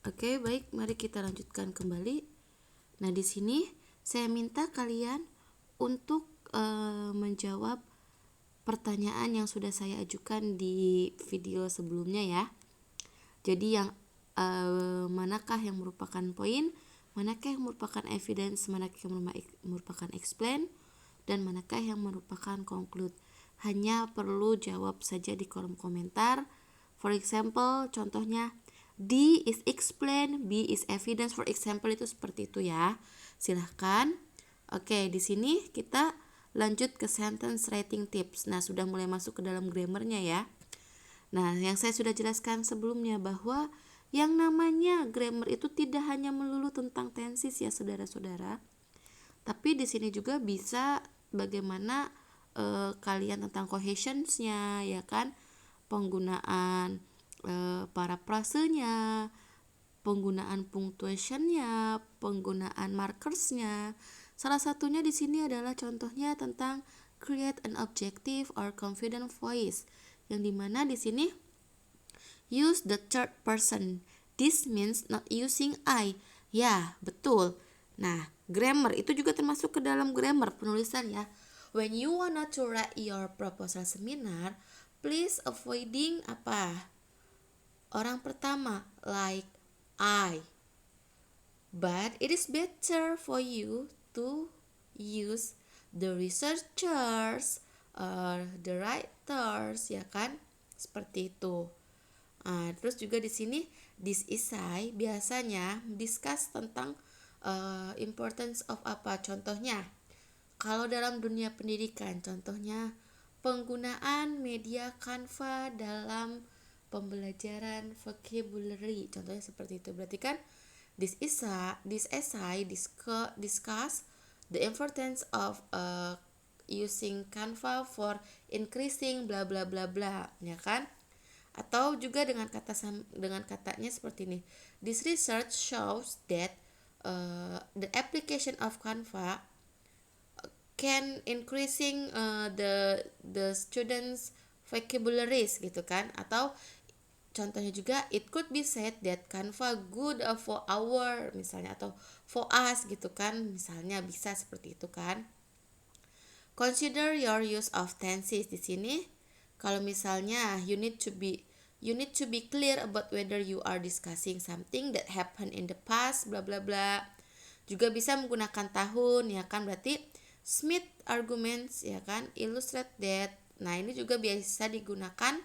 Oke, baik, mari kita lanjutkan kembali. Nah, di sini saya minta kalian untuk menjawab pertanyaan yang sudah saya ajukan di video sebelumnya ya. Jadi yang manakah yang merupakan poin, manakah yang merupakan evidence, manakah yang merupakan explain, dan manakah yang merupakan conclude. Hanya perlu jawab saja di kolom komentar. For example, contohnya D is explain, B is evidence. For example itu seperti itu ya. Silahkan. Oke, di sini kita lanjut ke sentence writing tips. Nah, sudah mulai masuk ke dalam grammarnya ya. Nah, yang saya sudah jelaskan sebelumnya bahwa yang namanya grammar itu tidak hanya melulu tentang tenses ya saudara-saudara. Tapi di sini juga bisa bagaimana kalian tentang cohesionsnya ya kan, penggunaan paraphrasenya, penggunaan punctuationnya, penggunaan markersnya. Salah satunya di sini adalah contohnya tentang create an objective or confident voice, yang dimana di sini use the third person. This means not using I. Ya, betul. Nah, grammar itu juga termasuk ke dalam grammar penulisan ya. When you wanna to write your proposal seminar, please avoiding apa? Orang pertama, like I. But it is better for you to use the researchers or the writers, ya kan? Seperti itu. Terus juga di sini this essay biasanya discuss tentang importance of apa? Contohnya, kalau dalam dunia pendidikan, contohnya penggunaan media Canva dalam pembelajaran vocabulary. Contohnya seperti itu. Berarti kan this essay discuss the importance of using Canva for increasing bla bla bla bla, ya kan? Atau juga dengan katanya seperti ini. This research shows that the application of Canva can increasing the students vocabularies gitu kan. Atau contohnya juga it could be said that Canva good for our misalnya, atau for us gitu kan, misalnya bisa seperti itu kan. Consider your use of tenses. Di sini kalau misalnya you need to be clear about whether you are discussing something that happened in the past bla bla bla. Juga bisa menggunakan tahun ya kan, berarti Smith arguments ya kan, illustrate that. Nah, ini juga biasa digunakan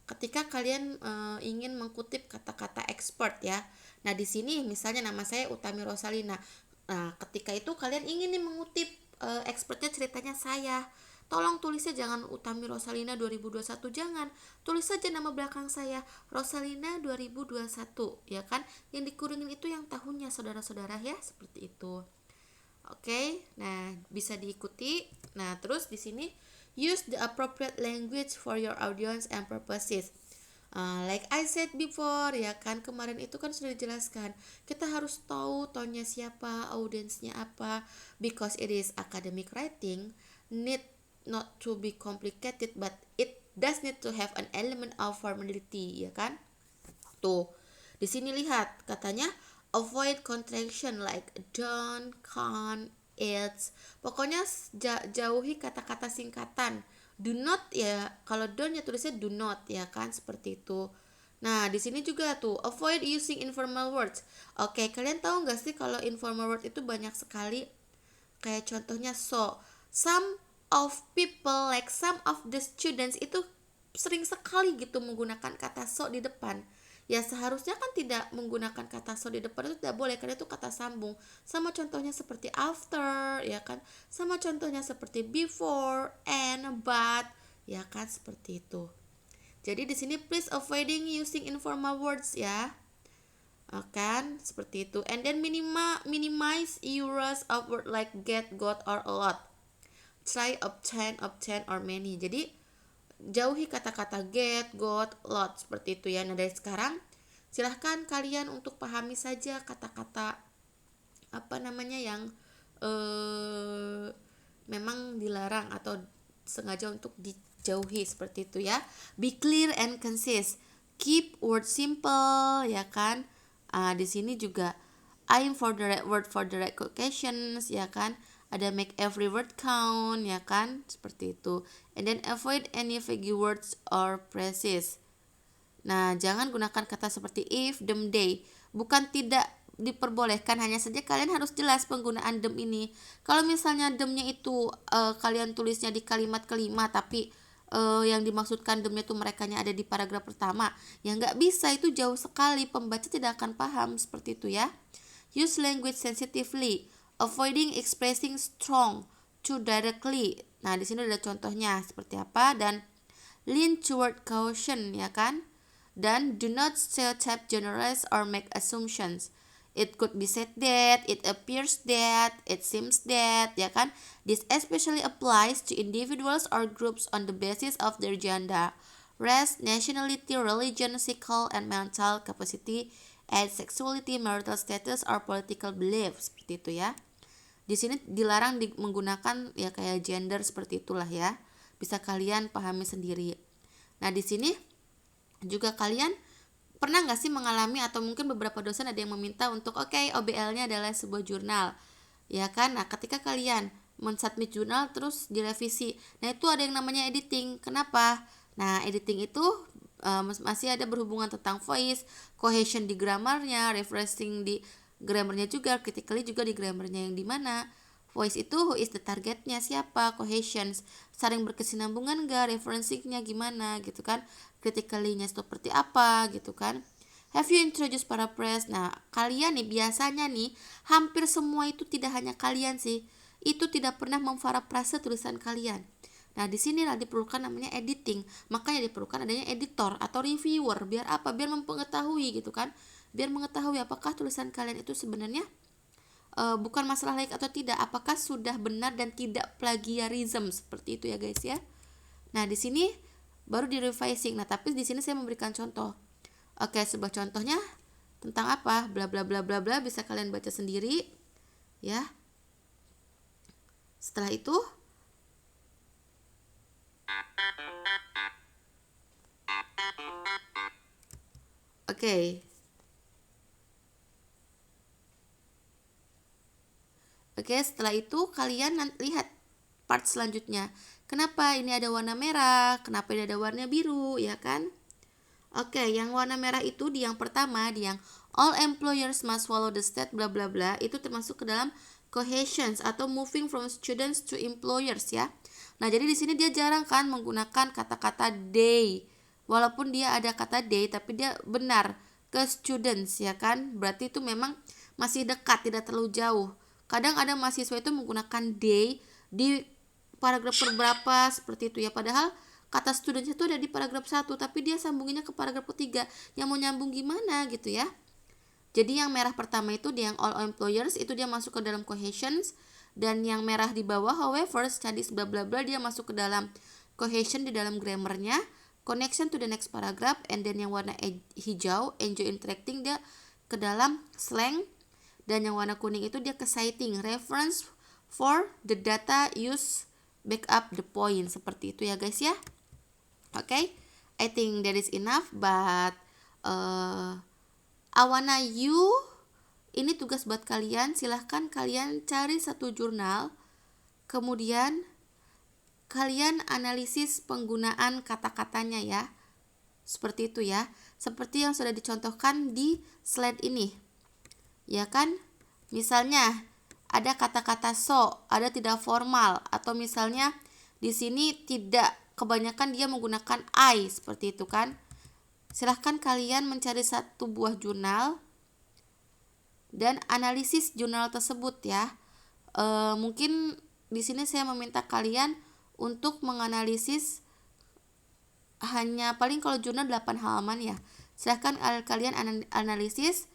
ketika kalian ingin mengkutip kata-kata expert ya. Nah, di sini misalnya nama saya Utami Rosalina. Nah, ketika itu kalian ingin nih mengutip expertnya, ceritanya saya. Tolong tulisnya jangan Utami Rosalina 2021, jangan. Tulis saja nama belakang saya, Rosalina 2021, ya kan? Yang dikurungin itu yang tahunnya, saudara-saudara ya, seperti itu. Oke, nah bisa diikuti. Nah, terus di sini use the appropriate language for your audience and purposes. Like I said before, ya kan, kemarin itu kan sudah dijelaskan. Kita harus tahu tone-nya siapa, audiensnya apa, because it is academic writing, need not to be complicated, but it does need to have an element of formality, ya kan? Tuh, di sini lihat katanya avoid contraction like don't, can't, it's. Pokoknya jauhi kata-kata singkatan. Do not ya, kalau don't ya tulisnya do not ya kan, seperti itu. Nah, di sini juga tuh avoid using informal words. Oke, kalian tahu nggak sih kalau informal word itu banyak sekali? Kayak contohnya some of people like some of the students itu sering sekali gitu menggunakan kata so di depan. Ya seharusnya kan tidak menggunakan kata so di depan, itu tidak boleh karena itu kata sambung. Sama contohnya seperti after ya kan, sama contohnya seperti before, and, but ya kan, seperti itu. Jadi di sini please avoiding using informal words ya. Kan seperti itu. And then minimize use of word like get, got, or a lot. Try obtain, or many. Jadi jauhi kata-kata get, got, lot, seperti itu ya. Nah, dari sekarang silahkan kalian untuk pahami saja kata-kata apa namanya yang memang dilarang atau sengaja untuk dijauhi, seperti itu ya. Be clear and concise. Keep word simple ya kan. Di sini juga aim for the right word for the right occasions, ya kan. Ada make every word count, ya kan, seperti itu. And then avoid any vague words or phrases. Nah, jangan gunakan kata seperti if, them, they. Bukan tidak diperbolehkan, hanya saja kalian harus jelas penggunaan them ini. Kalau misalnya them-nya itu kalian tulisnya di kalimat kelima, tapi yang dimaksudkan them-nya itu merekanya ada di paragraf pertama, ya nggak bisa, itu jauh sekali, pembaca tidak akan paham, seperti itu ya. Use language sensitively, avoiding expressing strong too directly. Nah, di sini ada contohnya seperti apa, dan lean toward caution, ya kan. Dan do not stereotype, generalize, or make assumptions. It could be said that, it appears that, it seems that, ya kan. This especially applies to individuals or groups on the basis of their gender, race, nationality, religion, physical and mental capacity, age, sexuality, marital status, or political belief, seperti itu ya. Di sini dilarang menggunakan ya kayak gender, seperti itulah ya. Bisa kalian pahami sendiri. Nah, di sini juga kalian pernah nggak sih mengalami, atau mungkin beberapa dosen ada yang meminta untuk OBL-nya adalah sebuah jurnal, ya kan. Nah, ketika kalian mensubmit jurnal terus direvisi, nah itu ada yang namanya editing. Kenapa? Nah, editing itu masih ada berhubungan tentang voice, cohesion di grammarnya, refreshing di grammarnya juga, critically juga di grammarnya yang dimana. Voice itu who is the targetnya siapa, cohesion saling berkesinambungan gak, referencingnya gimana gitu kan, critically-nya seperti apa gitu kan. Have you introduced paraphrase? Nah, kalian nih biasanya nih hampir semua itu, tidak hanya kalian sih, itu tidak pernah memparafrase tulisan kalian. Nah, di sini diperlukan namanya editing. Makanya diperlukan adanya editor atau reviewer. Biar apa? Biar mengetahui gitu kan. Biar mengetahui apakah tulisan kalian itu sebenarnya bukan masalah like atau tidak, apakah sudah benar dan tidak plagiarism, seperti itu ya guys ya. Nah, di sini baru di revising. Nah, tapi di sini saya memberikan contoh. Sebuah contohnya tentang apa? Bla bla bla bla bla, bisa kalian baca sendiri ya. Setelah itu setelah itu kalian lihat part selanjutnya. Kenapa ini ada warna merah? Kenapa ini ada warna biru? Ya kan? Yang warna merah itu di yang pertama, di yang all employers must follow the state bla bla bla, itu termasuk ke dalam cohesions atau moving from students to employers ya. Nah, jadi di sini dia jarang kan menggunakan kata-kata they. Walaupun dia ada kata they, tapi dia benar ke students ya kan. Berarti itu memang masih dekat, tidak terlalu jauh. Kadang ada mahasiswa itu menggunakan they di paragraf berberapa seperti itu ya, padahal kata students itu ada di paragraf 1, tapi dia sambunginnya ke paragraf ketiga. Yang mau nyambung gimana gitu ya. Jadi yang merah pertama itu di yang all employers, itu dia masuk ke dalam cohesions. Dan yang merah di bawah however studies bla bla bla, dia masuk ke dalam cohesion di dalam grammarnya, connection to the next paragraph. And then yang warna hijau enjoy interacting, dia ke dalam slang. Dan yang warna kuning itu dia ke citing, reference for the data use back up the point, seperti itu ya guys ya. I think that is enough, but I wanna you, ini tugas buat kalian. Silahkan kalian cari satu jurnal, kemudian kalian analisis penggunaan kata-katanya ya, seperti itu ya, seperti yang sudah dicontohkan di slide ini ya kan. Misalnya ada kata-kata so, ada tidak formal, atau misalnya di sini tidak, kebanyakan dia menggunakan I, seperti itu kan. Silahkan kalian mencari satu buah jurnal dan analisis jurnal tersebut ya. Mungkin di sini saya meminta kalian untuk menganalisis hanya paling kalau jurnal 8 halaman ya. Silahkan kalian analisis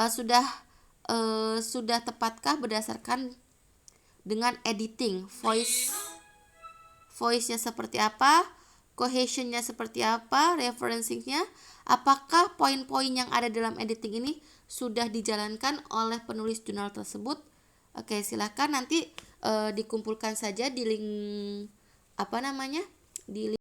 sudah tepatkah berdasarkan dengan editing, voice-nya seperti apa, cohesion-nya seperti apa, referencing-nya, apakah poin-poin yang ada dalam editing ini sudah dijalankan oleh penulis jurnal tersebut. Silahkan nanti dikumpulkan saja di link di